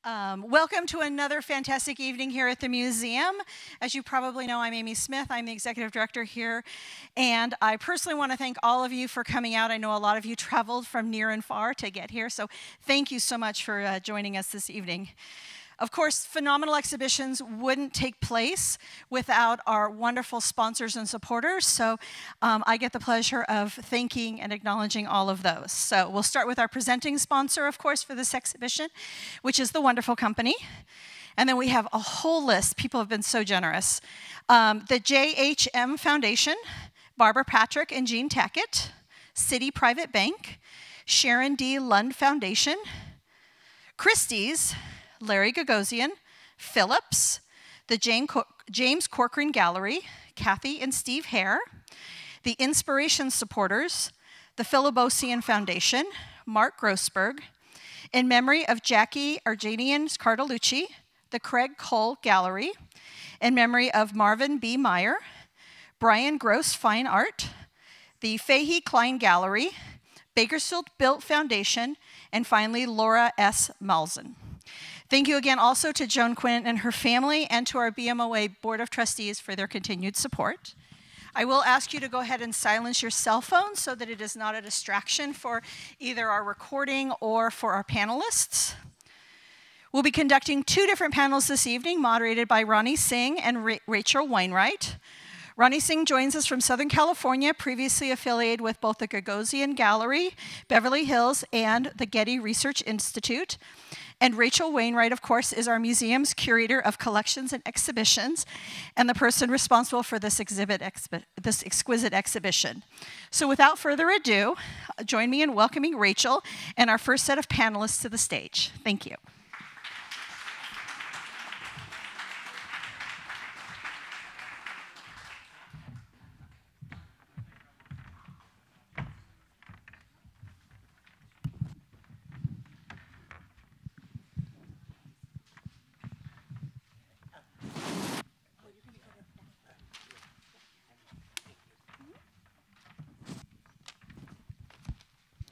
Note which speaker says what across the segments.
Speaker 1: Welcome to another fantastic evening here at the museum. As you probably know, I'm Amy Smith. I'm the executive director here, and I personally want to thank all of you for coming out. I know a lot of you traveled from near and far to get here, so thank you so much for joining us this evening. Of course, phenomenal exhibitions wouldn't take place without our wonderful sponsors and supporters, so I get the pleasure of thanking and acknowledging all of those. So we'll start with our presenting sponsor, of course, for this exhibition, which is The Wonderful Company. And then we have a whole list. People have been so generous. The JHM Foundation, Barbara Patrick and Jean Tackett, City Private Bank, Sharon D. Lund Foundation, Christie's, Larry Gagosian, Phillips, the James Corcoran Gallery, Kathy and Steve Hare, the Inspiration Supporters, the Philibosian Foundation, Mark Grossberg, in memory of Jackie Arjanian Cardalucci, the Craig Cole Gallery, in memory of Marvin B. Meyer, Brian Gross Fine Art, the Fahey Klein Gallery, Bakersfield Built Foundation, and finally Laura S. Malzahn. Thank you again also to Joan, Quinn, and her family, and to our BMoA Board of Trustees for their continued support. I will ask you to go ahead and silence your cell phones so that it is not a distraction for either our recording or for our panelists. We'll be conducting two different panels this evening, moderated by Ronnie Singh and Rachel Wainwright. Ronnie Singh joins us from Southern California, previously affiliated with both the Gagosian Gallery, Beverly Hills, and the Getty Research Institute. And Rachel Wainwright, of course, is our museum's curator of collections and exhibitions, and the person responsible for this exquisite exhibition. So without further ado, join me in welcoming Rachel and our first set of panelists to the stage. Thank you.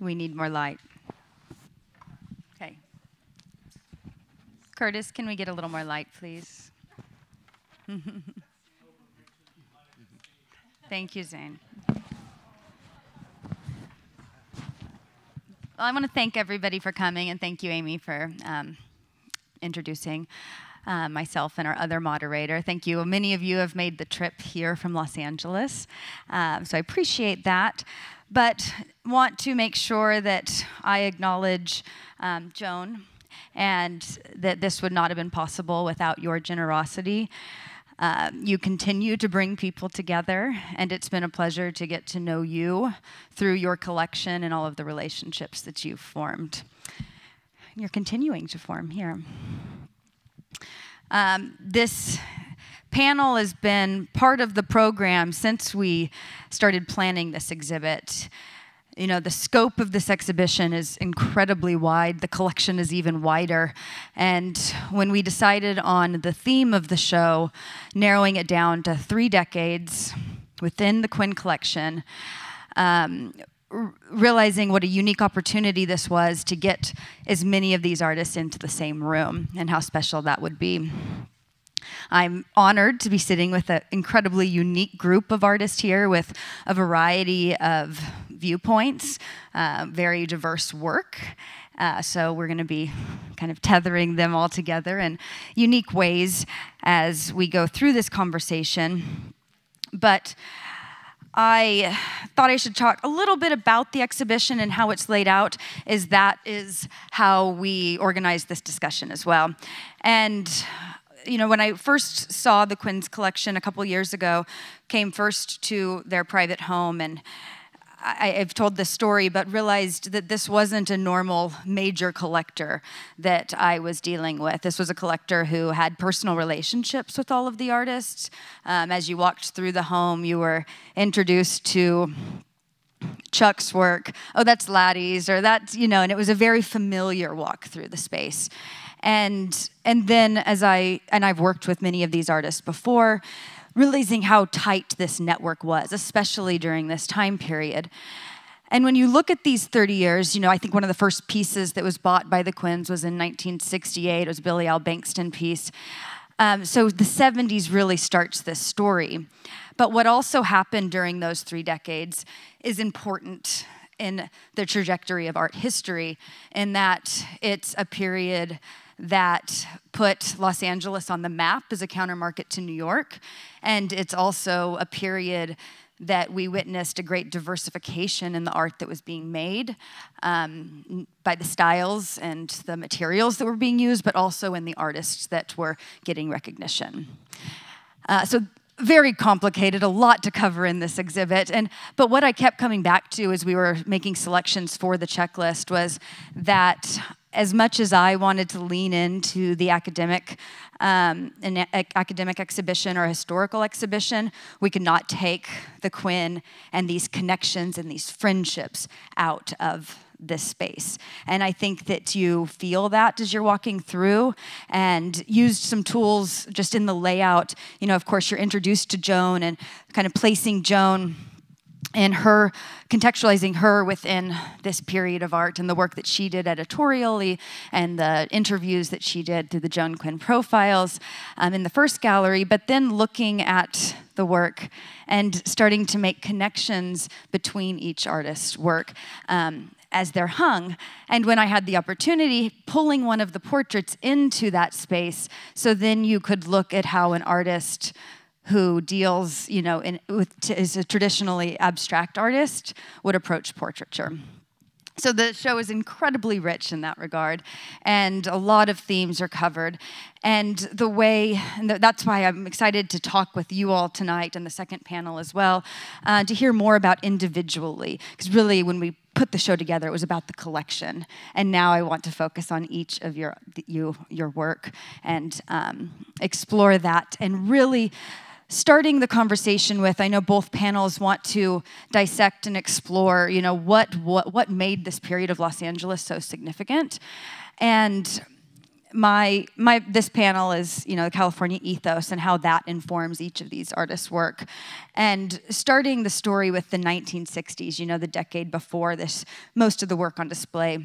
Speaker 2: We need more light. Okay. Curtis, can we get a little more light, please? Thank you, Zane. Well, I want to thank everybody for coming, and thank you, Amy, for introducing myself and our other moderator. Thank you. Many of you have made the trip here from Los Angeles, so I appreciate that. But want to make sure that I acknowledge Joan, and that this would not have been possible without your generosity. You continue to bring people together, and it's been a pleasure to get to know you through your collection and all of the relationships that you've formed. You're continuing to form here. This panel has been part of the program since we started planning this exhibit. You know, the scope of this exhibition is incredibly wide. The collection is even wider. And when we decided on the theme of the show, narrowing it down to 3 decades within the Quinn collection, realizing what a unique opportunity this was to get as many of these artists into the same room and how special that would be. I'm honored to be sitting with an incredibly unique group of artists here with a variety of viewpoints, very diverse work. So we're going to be kind of tethering them all together in unique ways as we go through this conversation. But I thought I should talk a little bit about the exhibition and how it's laid out, as that is how we organize this discussion as well. And you know, when I first saw the Quinn's collection a couple years ago, came first to their private home, and I've told this story, but realized that this wasn't a normal major collector that I was dealing with. This was a collector who had personal relationships with all of the artists. As you walked through the home, you were introduced to Chuck's work. Oh, that's Laddie's, or that's, you know, and it was a very familiar walk through the space. And then I've worked with many of these artists before, realizing how tight this network was, especially during this time period. And when you look at these 30 years, you know, I think one of the first pieces that was bought by the Quinns was in 1968. It was a Billy Al Bankston piece. So the 70s really starts this story. But what also happened during those 3 decades is important in the trajectory of art history, in that it's a period that put Los Angeles on the map as a countermarket to New York. And it's also a period that we witnessed a great diversification in the art that was being made by the styles and the materials that were being used, but also in the artists that were getting recognition. So very complicated, a lot to cover in this exhibit. But what I kept coming back to as we were making selections for the checklist was that as much as I wanted to lean into the academic exhibition or historical exhibition, we could not take the Quinn and these connections and these friendships out of this space. And I think that you feel that as you're walking through, and used some tools just in the layout. You know, of course, you're introduced to Joan and kind of placing Joan and her, contextualizing her within this period of art and the work that she did editorially and the interviews that she did through the Joan Quinn profiles in the first gallery, but then looking at the work and starting to make connections between each artist's work as they're hung. And when I had the opportunity, pulling one of the portraits into that space, so then you could look at how an artist who deals, you know, is a traditionally abstract artist would approach portraiture. So the show is incredibly rich in that regard, and a lot of themes are covered. And that's why I'm excited to talk with you all tonight and the second panel as well, to hear more about individually. Because really, when we put the show together, it was about the collection. And now I want to focus on each of your work and explore that, and really starting the conversation with, I know both panels want to dissect and explore, you know, what made this period of Los Angeles so significant. And this panel is, you know, the California ethos and how that informs each of these artists' work. And starting the story with the 1960s, you know, the decade before this, most of the work on display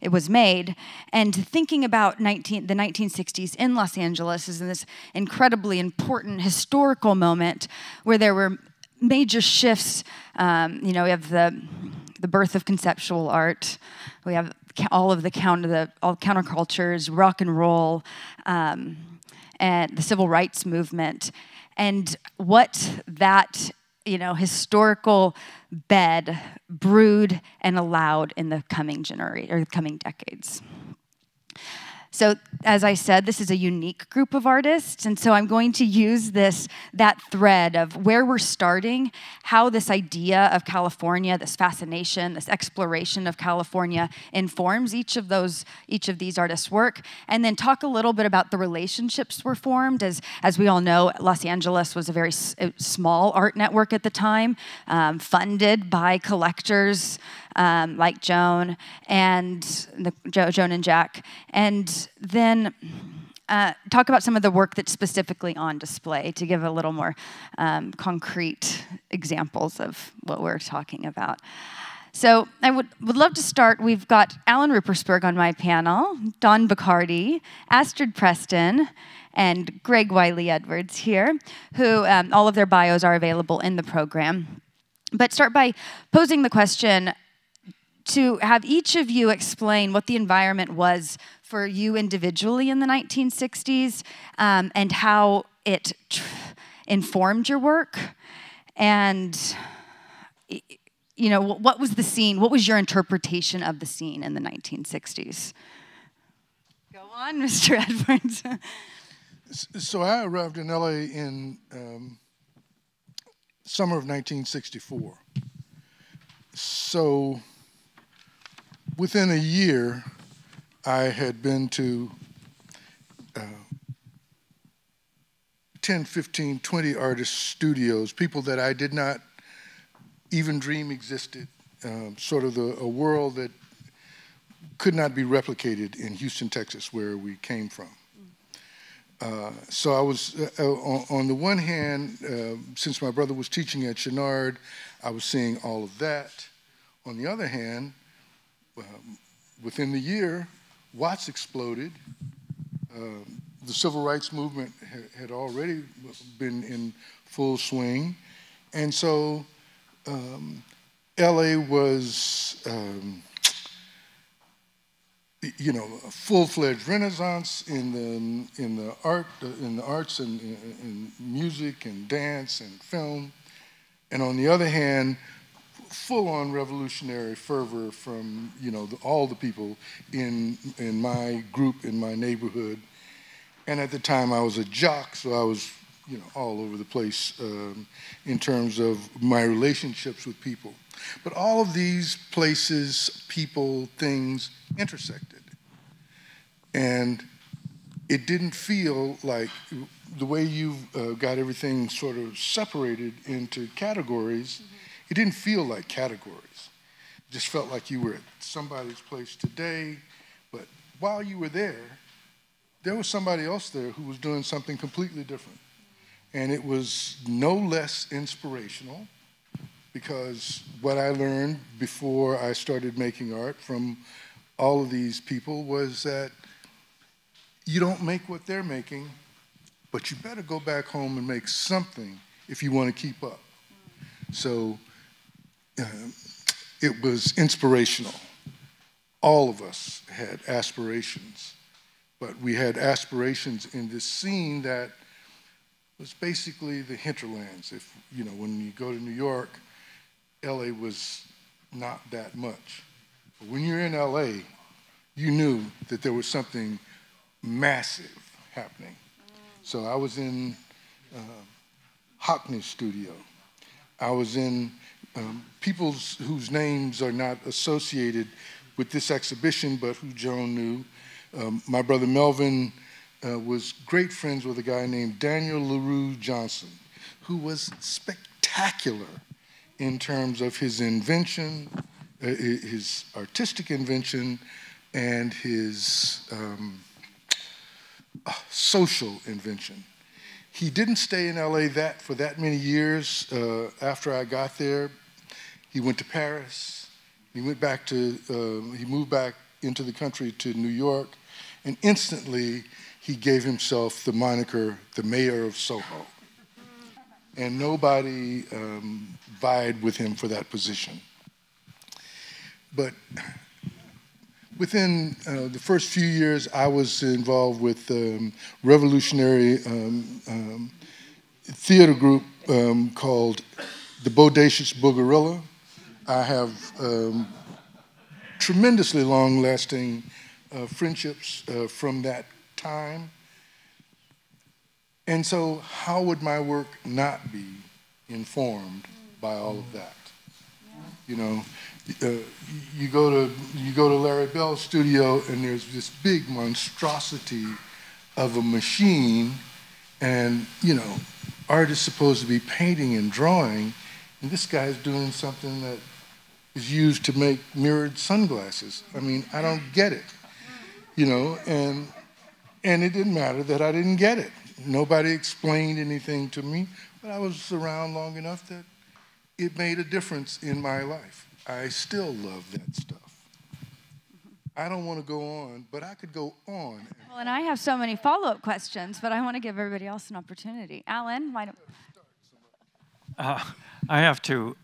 Speaker 2: it was made, and thinking about the 1960s in Los Angeles is in this incredibly important historical moment where there were major shifts. You know, we have the birth of conceptual art. We have all of all countercultures, rock and roll, and the civil rights movement, and what that, you know, historical bed brewed and allowed in the coming decades. So, as I said, this is a unique group of artists, and so I'm going to use that thread of where we're starting, how this idea of California, this fascination, this exploration of California informs each of these artists' work, and then talk a little bit about the relationships were formed. As we all know, Los Angeles was a very small art network at the time, funded by collectors like Joan and Joan and Jack, and then talk about some of the work that's specifically on display to give a little more concrete examples of what we're talking about. So I would love to start. We've got Alan Ruppersberg on my panel, Don Bachardy, Astrid Preston, and Greg Wiley Edwards here, who all of their bios are available in the program. But start by posing the question to have each of you explain what the environment was for you individually in the 1960s, and how it informed your work, and, you know, what was the scene? What was your interpretation of the scene in the 1960s? Go on, Mr. Edwards.
Speaker 3: So I arrived in LA in summer of 1964. So within a year, I had been to 10, 15, 20 artist studios, people that I did not even dream existed, sort of a world that could not be replicated in Houston, Texas, where we came from. So I was, on the one hand, since my brother was teaching at Chenard, I was seeing all of that. On the other hand, within the year, Watts exploded. The civil rights movement had already been in full swing. And so LA was, you know, a full-fledged renaissance in the arts and in music and dance and film. And on the other hand, full-on revolutionary fervor from, you know, all the people in my group, in my neighborhood. And at the time I was a jock, so I was, you know, all over the place in terms of my relationships with people. But all of these places, people, things intersected. And it didn't feel like, the way you've got everything sort of separated into categories, it didn't feel like categories. It just felt like you were at somebody's place today, but while you were there was somebody else there who was doing something completely different. And it was no less inspirational, because what I learned before I started making art from all of these people was that you don't make what they're making, but you better go back home and make something if you want to keep up. So it was inspirational. All of us had aspirations, but we had aspirations in this scene that was basically the hinterlands. If, you know, when you go to New York, LA was not that much. But when you're in LA, you knew that there was something massive happening. So I was in Hockney's studio. I was in people whose names are not associated with this exhibition, but who Joan knew. My brother Melvin was great friends with a guy named Daniel LaRue Johnson, who was spectacular in terms of his invention, his artistic invention, and his social invention. He didn't stay in LA for that many years. After I got there, he went to Paris. He went back to, he moved back into the country to New York, and instantly he gave himself the moniker, the mayor of Soho. And nobody vied with him for that position. But within the first few years, I was involved with revolutionary theater group called the Bodacious Boogerilla. I have tremendously long-lasting friendships from that time. And so how would my work not be informed by all of that? You know, you go to Larry Bell's studio and there's this big monstrosity of a machine, and you know, art is supposed to be painting and drawing, and this guy's doing something that is used to make mirrored sunglasses. I mean, I don't get it, you know, and it didn't matter that I didn't get it. Nobody explained anything to me, but I was around long enough that it made a difference in my life. I still love that stuff. I don't want to go on, but I could go on.
Speaker 2: Well, and I have so many follow-up questions, but I want to give everybody else an opportunity. Alan, why don't...
Speaker 4: I have to,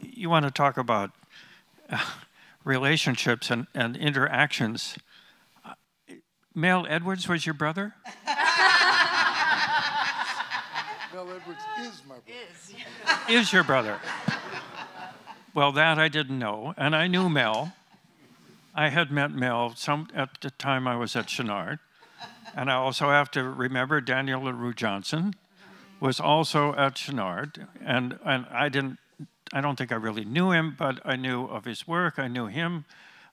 Speaker 4: you want to talk about relationships and interactions. Mel Edwards was your brother?
Speaker 3: Mel Edwards is my brother.
Speaker 4: Is your brother. Well, that I didn't know, and I knew Mel. I had met Mel at the time I was at Chenard, and I also have to remember Daniel LaRue Johnson was also at Chenard, and I don't think I really knew him, but I knew of his work. I knew him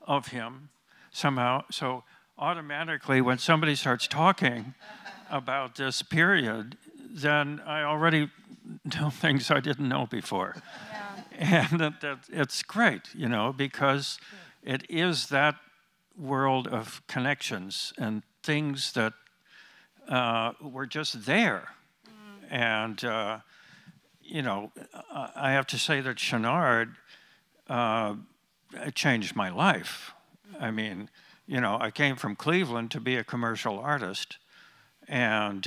Speaker 4: of him somehow. So automatically, when somebody starts talking about this period, then I already know things I didn't know before. Yeah. And that it's great, you know, because it is that world of connections and things that were just there. And, you know, I have to say that Chouinard changed my life. I mean, you know, I came from Cleveland to be a commercial artist. And,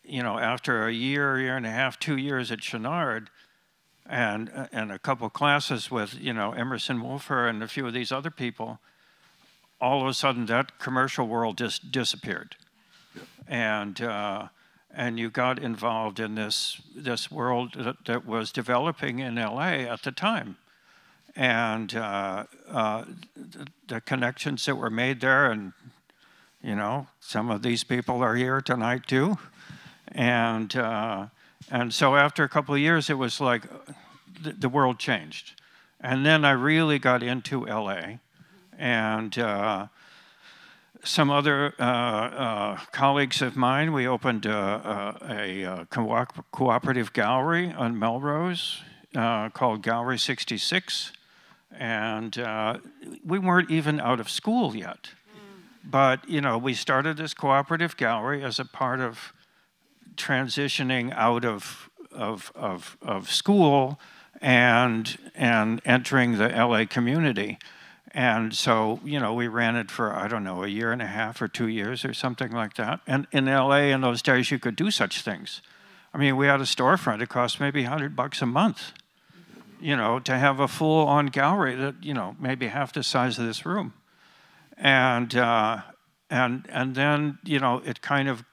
Speaker 4: you know, after a year and a half, 2 years at Chouinard, and a couple classes with, you know, Emerson Wolfer and a few of these other people, all of a sudden that commercial world just disappeared. Yep. And you got involved in this world that was developing in LA at the time. And the connections that were made there, and, you know, some of these people are here tonight too. And so after a couple of years, it was like the world changed. And then I really got into LA. And some other colleagues of mine, we opened a cooperative gallery on Melrose called Gallery 66. And we weren't even out of school yet. But, you know, we started this cooperative gallery as a part of transitioning out of school and entering the LA community. And so, you know, we ran it for, I don't know, a year and a half or 2 years or something like that. And in LA in those days, you could do such things. I mean, we had a storefront. It cost maybe $100 a month, you know, to have a full-on gallery that, you know, maybe half the size of this room. And then, you know, it kind of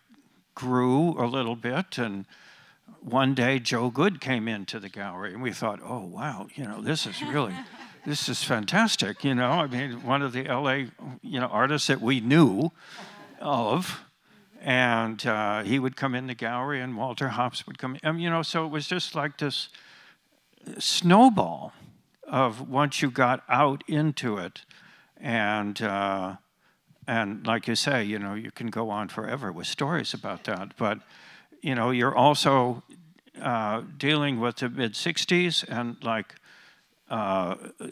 Speaker 4: grew a little bit, and one day Joe Good came into the gallery, and we thought, oh, wow, you know, this is really, this is fantastic, you know. I mean, one of the LA, you know, artists that we knew of, and he would come in the gallery, and Walter Hopps would come in, you know, so it was just like this snowball of once you got out into it, and like you say, you know, you can go on forever with stories about that. But, you know, you're also dealing with the mid-'60s, and like,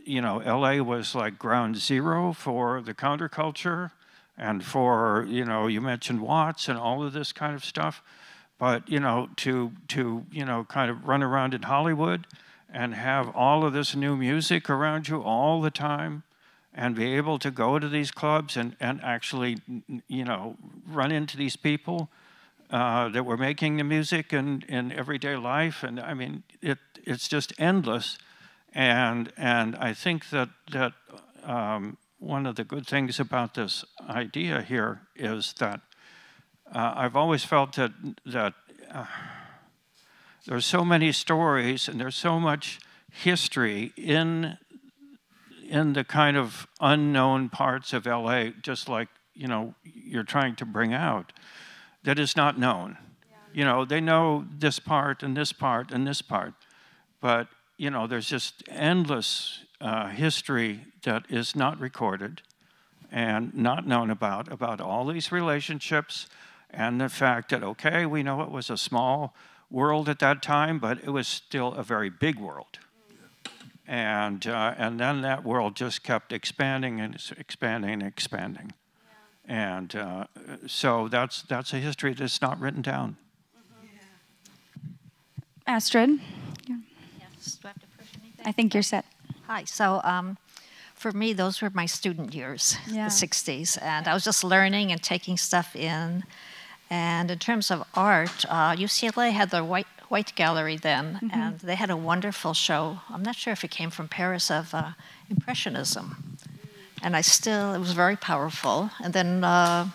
Speaker 4: you know, LA was like ground zero for the counterculture and for, you know, you mentioned Watts and all of this kind of stuff. But, you know, to you know, kind of run around in Hollywood and have all of this new music around you all the time, and be able to go to these clubs and actually, you know, run into these people that were making the music in everyday life. And I mean, it's just endless. And I think that one of the good things about this idea here is that I've always felt that there's so many stories and there's so much history in the kind of unknown parts of LA, just like, you know, you're trying to bring out, that is not known. Yeah. You know, they know this part and this part and this part, but, you know, there's just endless history that is not recorded and not known about all these relationships, and the fact that, okay, we know it was a small world at that time, but it was still a very big world. And then that world just kept expanding and expanding and expanding. Yeah. And so that's a history that's not written down.
Speaker 2: Mm-hmm. Yeah. Astrid?
Speaker 5: Yes. Do I have to push anything?
Speaker 2: I think you're set.
Speaker 5: Hi. So for me, those were my student years, the 60s. And I was just learning and taking stuff in. And in terms of art, UCLA had the White Gallery then, mm-hmm. and they had a wonderful show. I'm not sure if it came from Paris, of Impressionism. And it was very powerful. And then I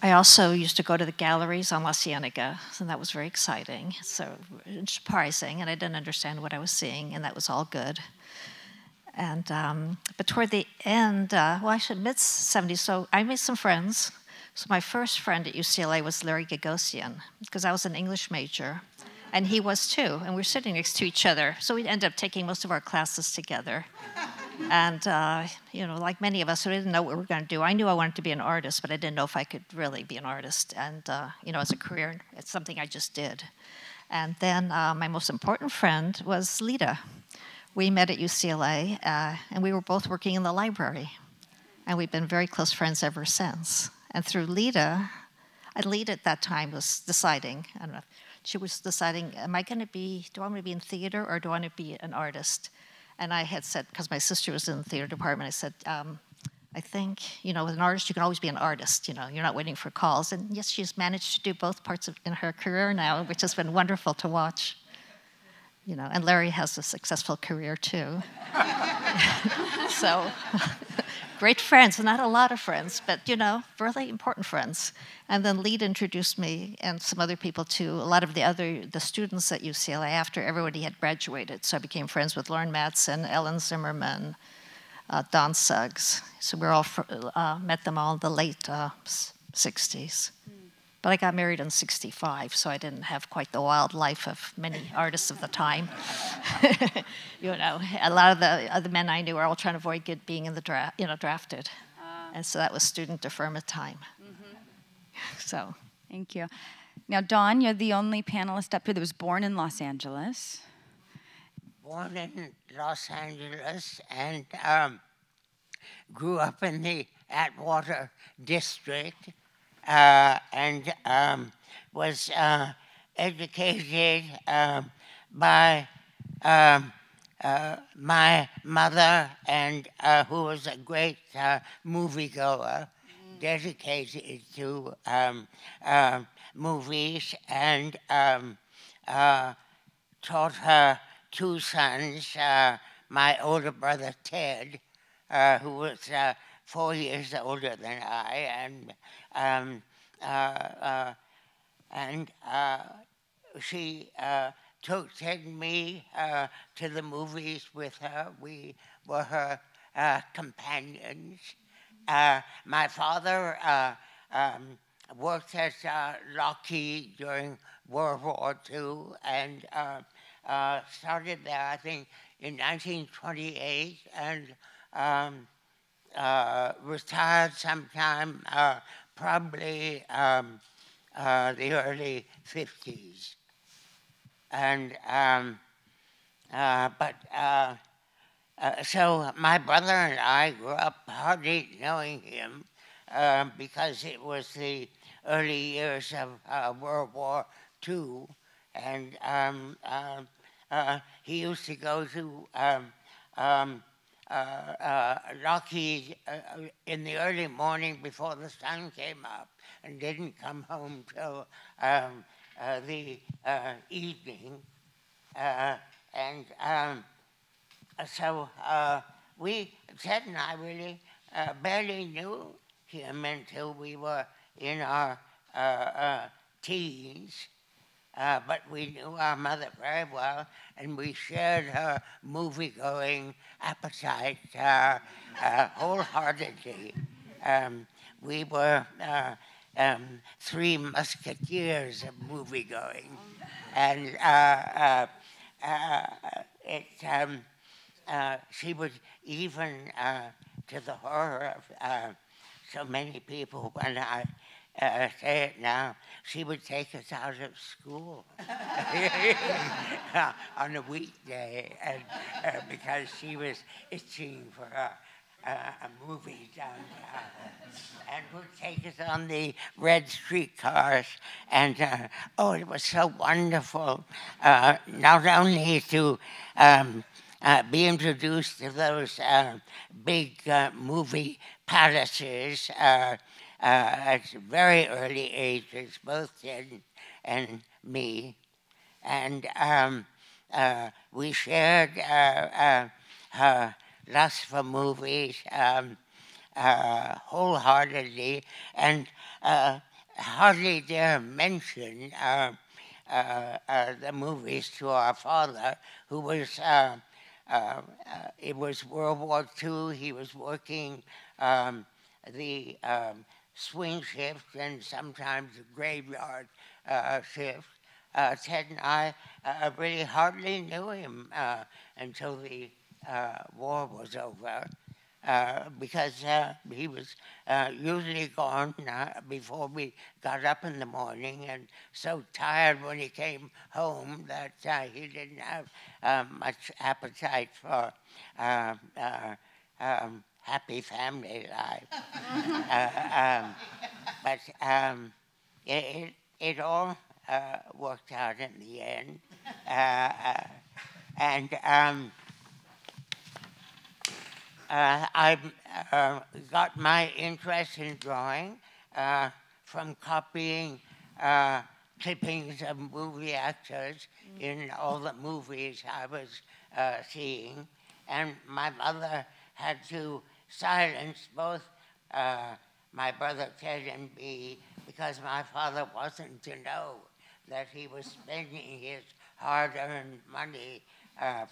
Speaker 5: also used to go to the galleries on La Cienega, and that was very exciting. So surprising, and I didn't understand what I was seeing, and that was all good. And but toward the end, well, I should admit, mid-'70s, so I made some friends. So my first friend at UCLA was Larry Gagosian, because I was an English major, and he was too, and we were sitting next to each other. So we'd end up taking most of our classes together. And, you know, like many of us, we didn't know what we were going to do. I knew I wanted to be an artist, but I didn't know if I could really be an artist. And, you know, as a career, it's something I just did. And then my most important friend was Lita. We met at UCLA, and we were both working in the library. And we've been very close friends ever since. And through Lita, and Lita at that time was deciding, I don't know, she was deciding, do I want to be in theater or do I want to be an artist? And I had said, because my sister was in the theater department, I said, I think, with an artist, you can always be an artist, you're not waiting for calls. And yes, she's managed to do both parts in her career now, which has been wonderful to watch. And Larry has a successful career too. So, great friends, not a lot of friends, but really important friends. And then Lita introduced me and some other people to a lot of the students at UCLA after everybody had graduated. So I became friends with Lauren Madsen, Ellen Zimmerman, Don Suggs. So we all met them all in the late 60s. But I got married in 65, so I didn't have quite the wild life of many artists of the time. A lot of the other men I knew were all trying to avoid being in the drafted. And so that was student deferment time. So.
Speaker 2: Thank you. Now, Dawn, you're the only panelist up here that was born in Los Angeles.
Speaker 6: Born in Los Angeles and grew up in the Atwater district. And was educated by my mother, and who was a great moviegoer, dedicated to movies, and taught her two sons, my older brother Ted, who was 4 years older than I, and she took Ted and me to the movies with her. We were her companions. My father worked at Lockheed during World War II and started there, I think, in 1928, and retired sometime, probably the early 50s. And so my brother and I grew up hardly knowing him because it was the early years of World War II, and he used to go to Lockheed in the early morning before the sun came up, and didn't come home till the evening. So Ted and I really barely knew him until we were in our teens. But we knew our mother very well, and we shared her movie-going appetite wholeheartedly. We were three musketeers of movie-going, and she would even, to the horror of so many people, when I say it now, she would take us out of school on a weekday, and because she was itching for a movie downtown, and would take us on the red streetcars, and it was so wonderful, not only to be introduced to those big movie palaces at very early ages, both Ted and me, and we shared her lust for movies wholeheartedly, and hardly dare mention the movies to our father, who was, it was World War II, he was working the swing shift and sometimes the graveyard shift. Ted and I really hardly knew him until the war was over, because he was usually gone before we got up in the morning, and so tired when he came home that he didn't have much appetite for happy family life. but it all worked out in the end. I got my interest in drawing from copying clippings of movie actors in all the movies I was seeing. And my mother had to silence both my brother Ted and me because my father wasn't to know that he was spending his hard-earned money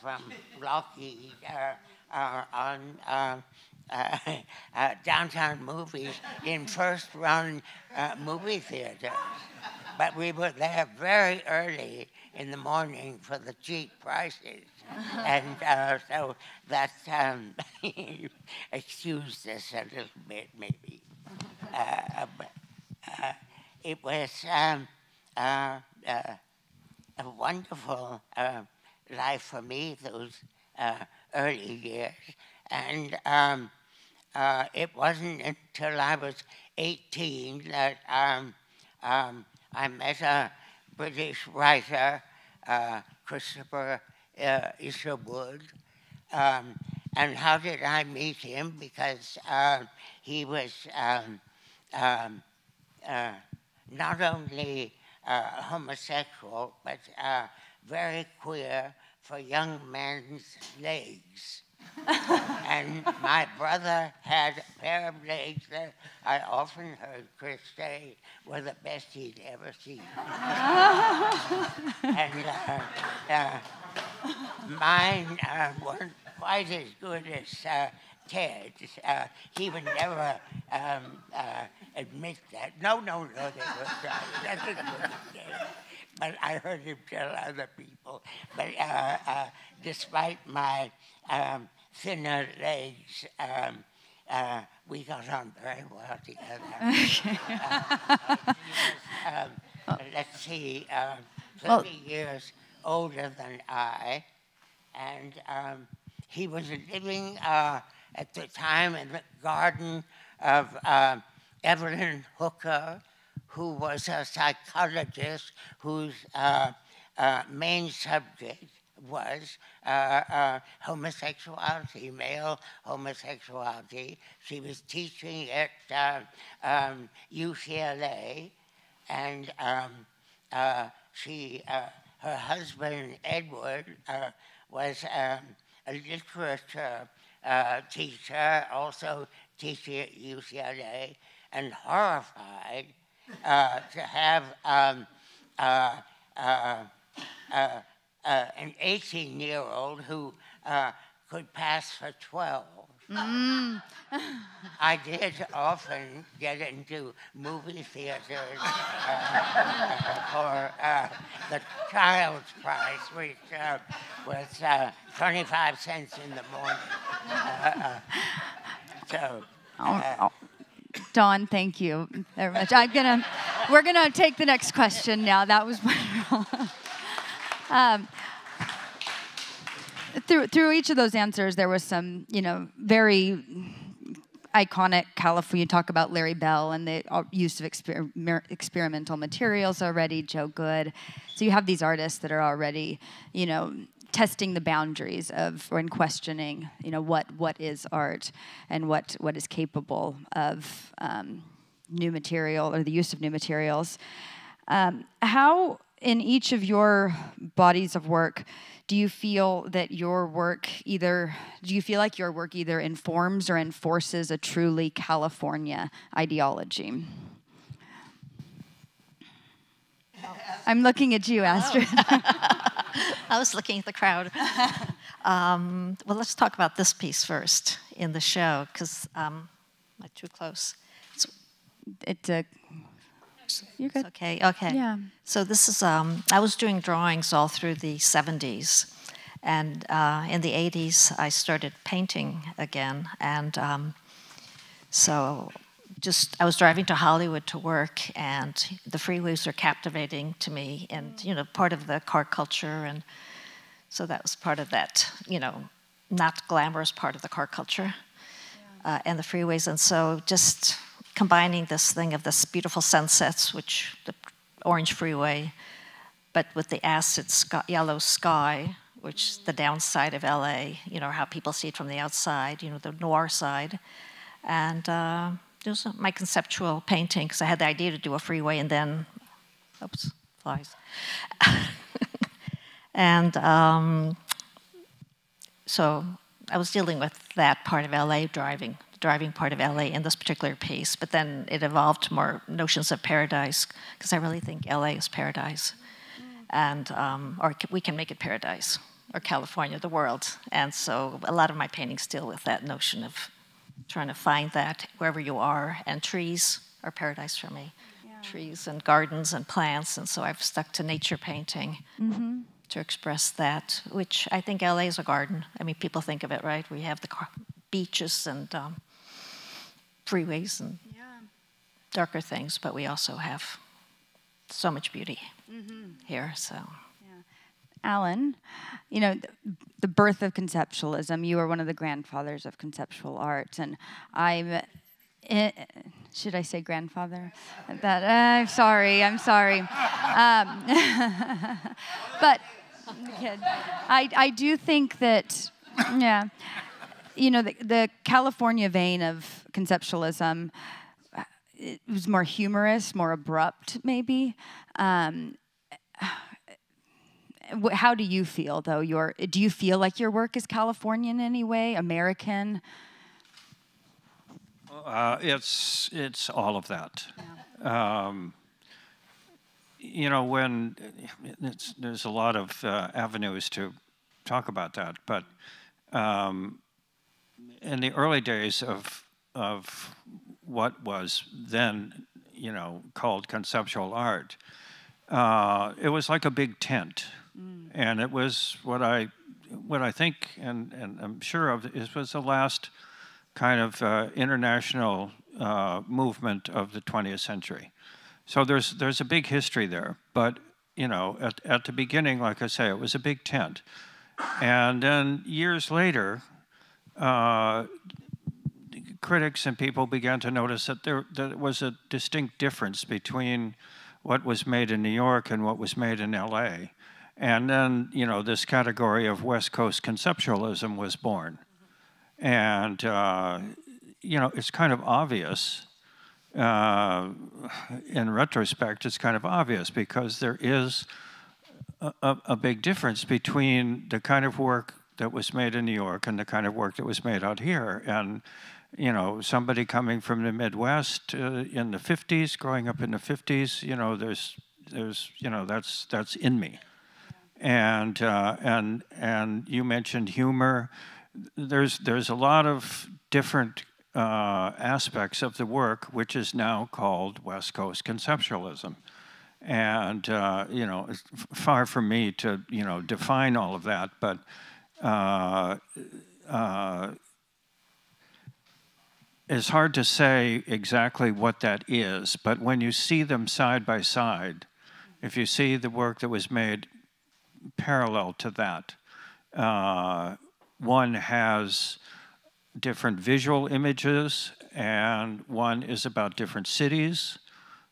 Speaker 6: from Lockheed on downtown movies in first-run movie theaters. But we were there very early in the morning for the cheap prices. And so that excused us a little bit, maybe. It was a wonderful life for me, those early years. And it wasn't until I was 18 that I met a British writer, Christopher Isherwood. And how did I meet him? Because he was not only homosexual, but very queer for young men's legs. And my brother had a pair of legs that I often heard Chris say were the best he'd ever seen. And mine weren't quite as good as Ted's. He would never admit that. No, they were that's a good thing. But I heard him tell other people. But despite my thinner legs, we got on very well together. Let's see, 30 years older than I, and he was living at the time in the garden of Evelyn Hooker, who was a psychologist whose main subject was homosexuality, male homosexuality. She was teaching at UCLA, and her husband, Edward, was a literature teacher, also teaching at UCLA, and horrified to have an 18-year-old who could pass for 12. I did often get into movie theaters for the child's price, which was 25 cents in the morning.
Speaker 2: Dawn, thank you very much. We're gonna take the next question now. That was wonderful. Through each of those answers, there was some, very iconic California. You talk about Larry Bell and the use of experimental materials already, Joe Good. So you have these artists that are already, testing the boundaries of, or in questioning, what is art and what is capable of new material or the use of new materials. How, in each of your bodies of work, do you feel that your work either informs or enforces a truly California ideology? I'm looking at you, Astrid.
Speaker 5: I was looking at the crowd. Well, let's talk about this piece first in the show, because am I too close?
Speaker 2: You're good.
Speaker 5: It's okay.
Speaker 2: Yeah.
Speaker 5: So this is, I was doing drawings all through the 70s. And in the 80s, I started painting again. And I was driving to Hollywood to work, and the freeways were captivating to me, and part of the car culture, and so that was part of that, not glamorous part of the car culture, and the freeways, and so just combining this thing of this beautiful sunsets, which the orange freeway, but with the acid yellow sky, which is the downside of LA, you know, how people see it from the outside, you know, the noir side. And it was my conceptual painting, because I had the idea to do a freeway and then, oops, flies. And so I was dealing with that part of LA, driving part of LA in this particular piece, but then it evolved to more notions of paradise, because I really think LA is paradise. And, or we can make it paradise, or California, the world. And so a lot of my paintings deal with that notion of trying to find that wherever you are, and trees are paradise for me. Yeah. Trees and gardens and plants, and so I've stuck to nature painting to express that, which I think LA is a garden. I mean, people think of it, right? We have the beaches and freeways and darker things, but we also have so much beauty here, so.
Speaker 2: Alan, you know, the birth of conceptualism, you are one of the grandfathers of conceptual art, and should I say grandfather? I'm sorry. But I do think that, yeah, you know, the California vein of conceptualism, it was more humorous, more abrupt, maybe. How do you feel, though? Do you feel like your work is Californian in any way, American?
Speaker 4: It's all of that.
Speaker 2: Yeah.
Speaker 4: You know, when there's a lot of avenues to talk about that, but in the early days of what was then, you know, called conceptual art, it was like a big tent. And it was what I think, and I'm sure of, it was the last kind of international movement of the 20th century. So there's a big history there. But, you know, at the beginning, like I say, it was a big tent. And then years later, critics and people began to notice that there was a distinct difference between what was made in New York and what was made in LA. And then, you know, this category of West Coast conceptualism was born. And, you know, it's kind of obvious. In retrospect, it's kind of obvious because there is a big difference between the kind of work that was made in New York and the kind of work that was made out here. And, you know, somebody coming from the Midwest in the 50s, growing up in the 50s, you know, there's you know, that's in me. And you mentioned humor. There's a lot of different aspects of the work which is now called West Coast conceptualism. And, you know, it's far from me to, you know, define all of that, but it's hard to say exactly what that is, but when you see them side by side, if you see the work that was made parallel to that, one has different visual images, and one is about different cities.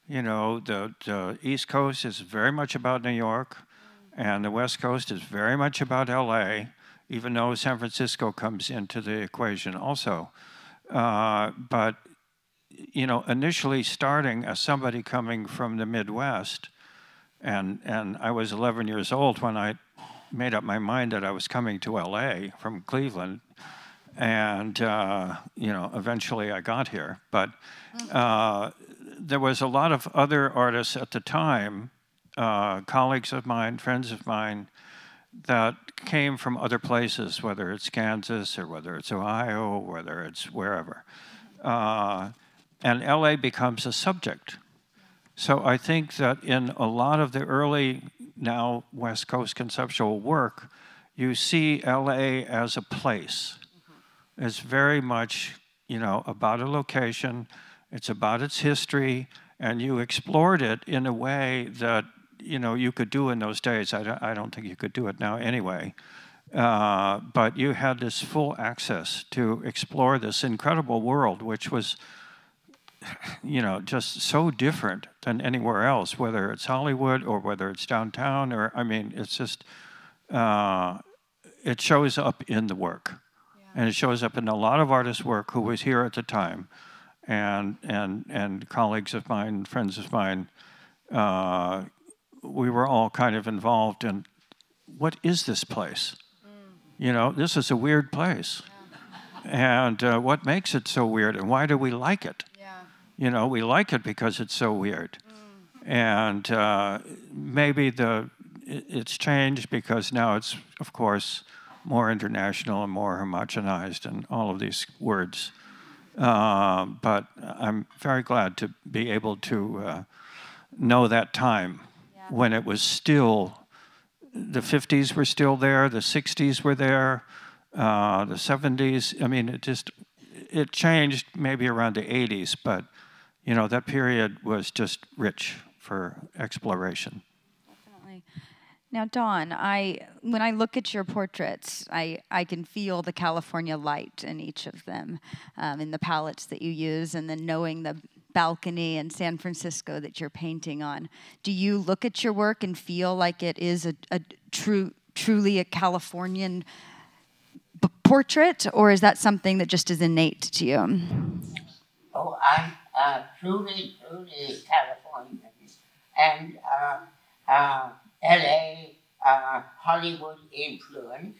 Speaker 4: You know, the East Coast is very much about New York, and the West Coast is very much about LA, even though San Francisco comes into the equation also. But, you know, initially starting as somebody coming from the Midwest, and I was 11 years old when I made up my mind that I was coming to LA from Cleveland, and, you know, eventually I got here. But there was a lot of other artists at the time, colleagues of mine, friends of mine, that came from other places, whether it's Kansas or whether it's Ohio, whether it's wherever. And LA becomes a subject. So I think that in a lot of the early, now West Coast conceptual work, you see LA as a place. It's very much, you know, about a location, it's about its history, and you explored it in a way that, you know, you could do in those days. I don't think you could do it now anyway. But you had this full access to explore this incredible world, which was you know, just so different than anywhere else, whether it's Hollywood or whether it's downtown, or, I mean, it's just, it shows up in the work. Yeah. And it shows up in a lot of artists' work who was here at the time, and colleagues of mine, friends of mine. We were all kind of involved in, what is this place? You know, this is a weird place. Yeah. And what makes it so weird, and why do we like it? Yeah. You know, we like it because it's so weird. And maybe it's changed because now it's, of course, more international and more homogenized and all of these words. But I'm very glad to be able to know that time when it was still, the 50s were still there, the 60s were there, the 70s. I mean, it changed maybe around the 80s, but, you know, that period was just rich for exploration.
Speaker 2: Definitely. Now, Dawn, when I look at your portraits, I can feel the California light in each of them, in the palettes that you use, and then knowing the balcony in San Francisco that you're painting on. Do you look at your work and feel like it is a truly a Californian portrait, or is that something that just is innate to you?
Speaker 6: Oh, I'm truly Californian. And LA, Hollywood influence,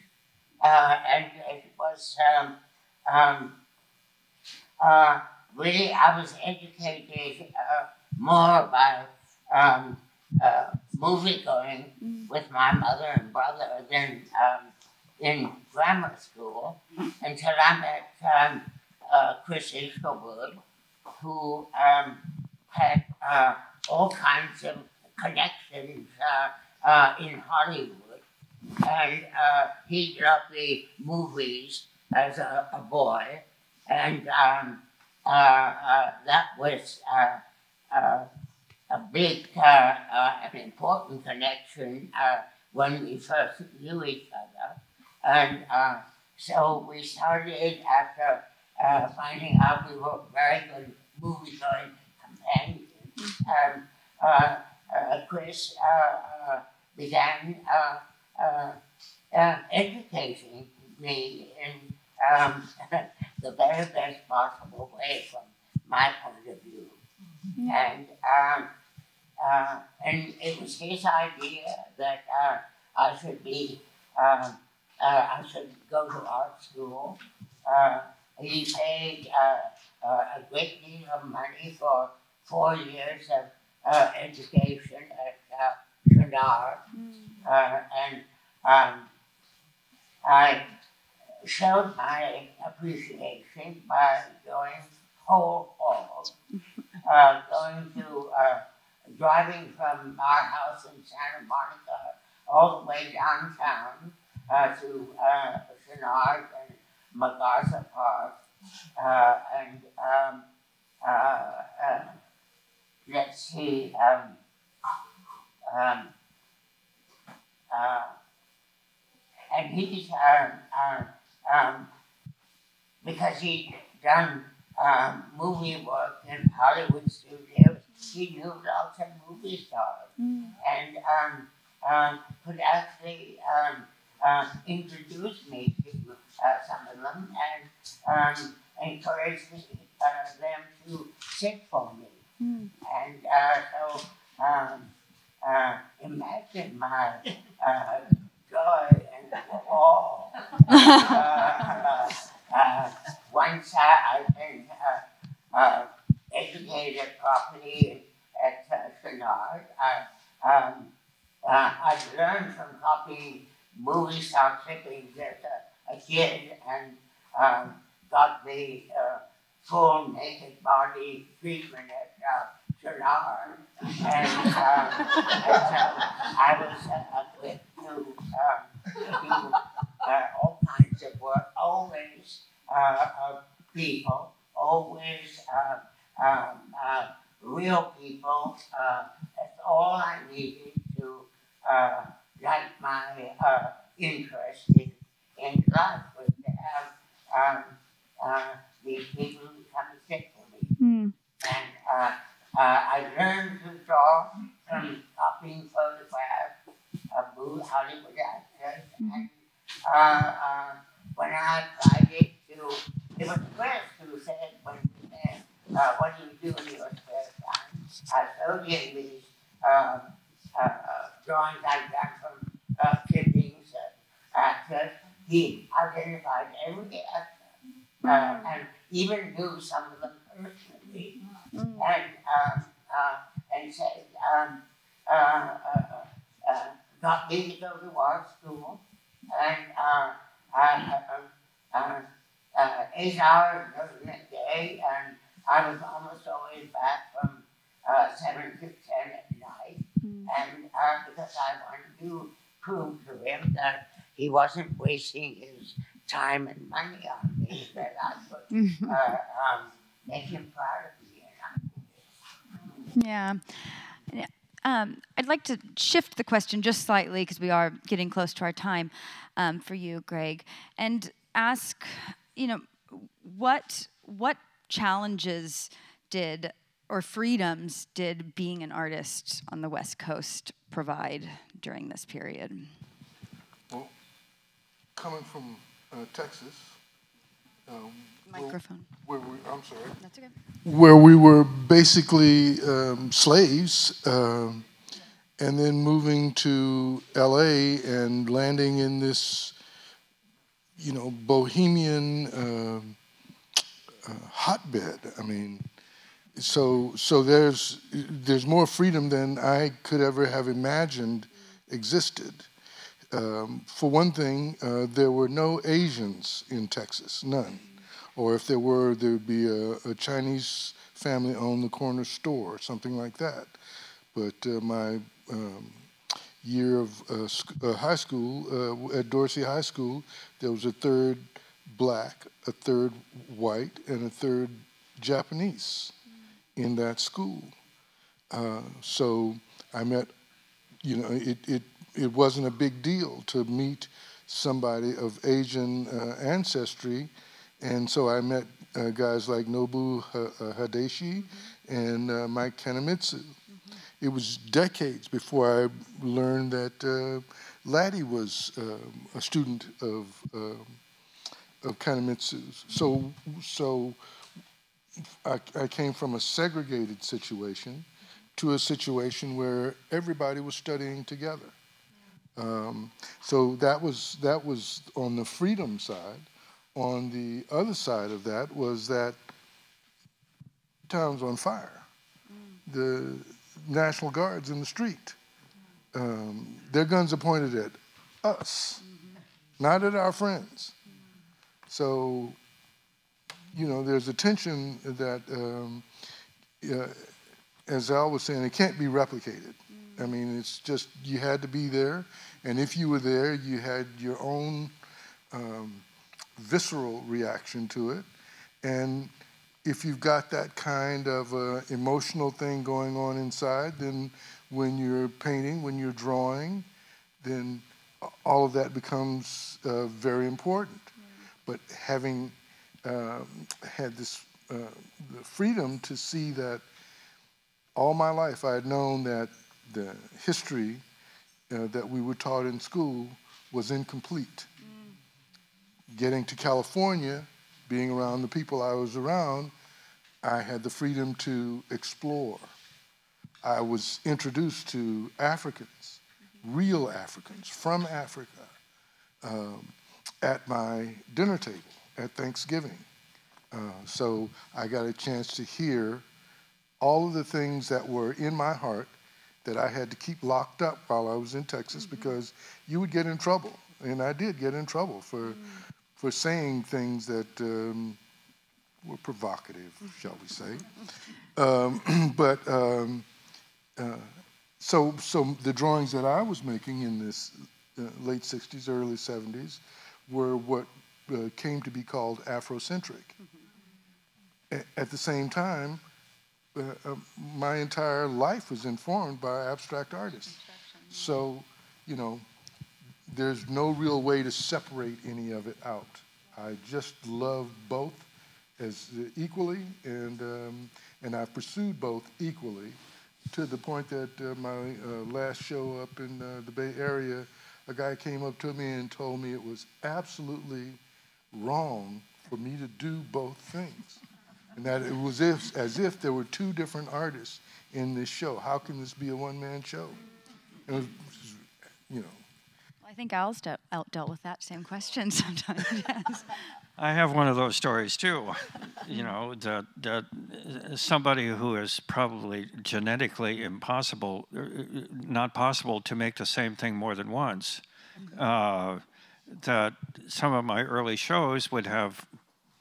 Speaker 6: and it was really, I was educated more by movie going with my mother and brother than in grammar school until I met Chris Isherwood, who had all kinds of connections in Hollywood. And he loved the movies as a boy. And that was a big, an important connection when we first knew each other. And so we started after finding out we were very good movie-going companions. Chris began educating me in the very best possible way from my point of view. And it was his idea that I should be, I should go to art school. He paid a great deal of money for 4 years of education at Curator. And I showed my appreciation by going whole hog, going to, driving from our house in Santa Monica all the way downtown to Chenard and MacArthur Park, let's see, and he's, because he'd done movie work in Hollywood studios, he knew lots of movie stars, and could actually introduce me to some of them and encourage them to sit for me. And so imagine my joy and awe. Once I've been educated properly at Chenard, I've learned from copying movie star clippings as a kid and got the full naked body treatment at Chenard. And I was equipped to do all kinds of work, always people, always real people. That's all I needed to light my interest in life, was to have these people who come and sit for me. I learned to draw from copying photographs of Hollywood actors. And when I tried it it was Chris who said, when we said, what do you do in your spare time? I showed him these drawings I'd done from clippings of actors. He identified every actor and even knew some of them personally. And said, got me to go to art school, and 8 hours a day, and I was almost always back from 7 to 10 at night, and because I wanted to prove to him that he wasn't wasting his time and money on me, that I could make him proud of me.
Speaker 2: Yeah. I'd like to shift the question just slightly, because we are getting close to our time, for you, Greg, and ask, what challenges or freedoms did being an artist on the West Coast provide during this period?
Speaker 3: Well, coming from Texas,
Speaker 2: Microphone.
Speaker 3: I'm sorry.
Speaker 2: That's okay.
Speaker 3: Where we were basically slaves, and then moving to LA and landing in this, bohemian hotbed. I mean, so there's more freedom than I could ever have imagined existed. For one thing, there were no Asians in Texas, none. Or if there were, there would be a Chinese family owned the corner store, something like that. But my year of high school, at Dorsey High School, there was a third black, a third white, and a third Japanese in that school. So I met, it wasn't a big deal to meet somebody of Asian ancestry. And so I met guys like Nobu Hadeshi and Mike Kanemitsu. It was decades before I learned that Laddie was a student of Kanemitsu's. So I came from a segregated situation to a situation where everybody was studying together. So that was on the freedom side. On the other side of that was that town's on fire. The National Guard's in the street. Their guns are pointed at us, not at our friends. So, there's a tension that, as Al was saying, it can't be replicated. I mean, it's just, you had to be there, and if you were there, you had your own visceral reaction to it. And if you've got that kind of emotional thing going on inside, then when you're painting, when you're drawing, then all of that becomes very important. But having had this the freedom to see that all my life I had known that the history that we were taught in school was incomplete. Getting to California, being around the people I was around, I had the freedom to explore. I was introduced to Africans, real Africans from Africa, at my dinner table at Thanksgiving. So I got a chance to hear all of the things that were in my heart that I had to keep locked up while I was in Texas, because you would get in trouble. And I did get in trouble for saying things that were provocative, shall we say. So the drawings that I was making in this late 60s, early 70s were what came to be called Afrocentric. At the same time, my entire life was informed by abstract artists. So, there's no real way to separate any of it out. I just love both, as equally, and I've pursued both equally, to the point that my last show up in the Bay Area, a guy came up to me and told me it was absolutely wrong for me to do both things, and that it was as if there were two different artists in this show. How can this be a one-man show? It was, you know.
Speaker 2: Well, I think Al's dealt with that same question sometimes. Yes.
Speaker 4: I have one of those stories too. You know, that somebody who is probably genetically not possible to make the same thing more than once. That some of my early shows would have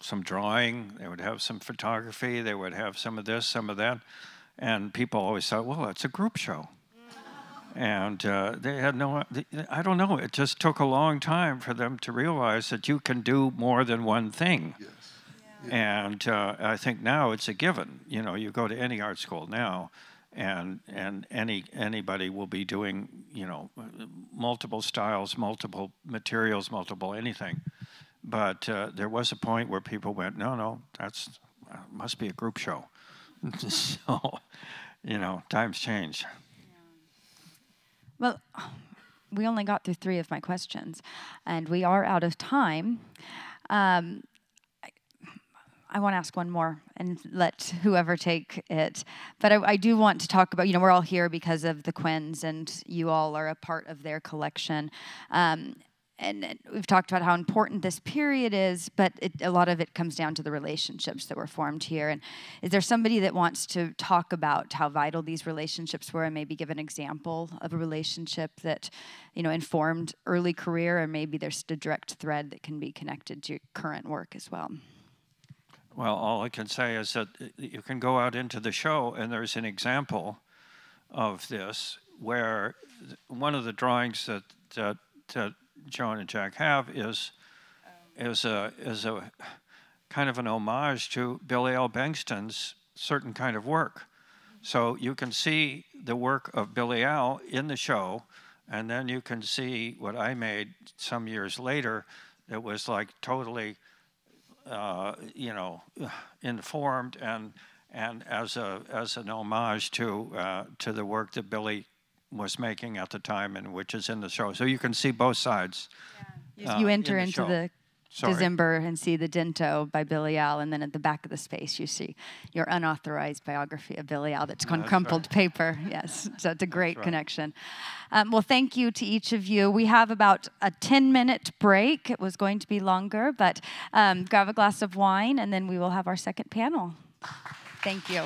Speaker 4: some drawing, they would have some photography, they would have some of this, some of that, and people always thought, well, it's a group show. And they had no, I don't know, it just took a long time for them to realize that you can do more than one thing.
Speaker 3: Yes.
Speaker 4: Yeah. And I think now it's a given. You know, you go to any art school now, and anybody will be doing, you know, multiple styles, multiple materials, multiple anything. But there was a point where people went, no, that's must be a group show. So, you know, times change.
Speaker 2: Well, we only got through 3 of my questions, and we are out of time. I want to ask one more and let whoever take it. But I do want to talk about, you know, we're all here because of the Quinns, and you all are a part of their collection. And we've talked about how important this period is, but a lot of it comes down to the relationships that were formed here. And is there somebody that wants to talk about how vital these relationships were and maybe give an example of a relationship that, you know, informed early career, or maybe there's a direct thread that can be connected to your current work as well?
Speaker 4: Well, all I can say is that you can go out into the show, and there's an example of this where one of the drawings that Joan and Jack have is a kind of an homage to Billy L. Bengston's certain kind of work. So you can see the work of Billy L. in the show, and then you can see what I made some years later that was like totally, you know, informed and as an homage to the work that Billy was making at the time, and which is in the show. So you can see both sides.
Speaker 2: Yeah. You enter into
Speaker 4: show.
Speaker 2: the December and see the Dinto by Billy Al, and then at the back of the space you see your unauthorized biography of Billy Al that's on crumpled paper. Yes, so it's a great connection. Well, thank you to each of you. We have about a 10-minute break. It was going to be longer, but grab a glass of wine, and then we will have our second panel. Thank you.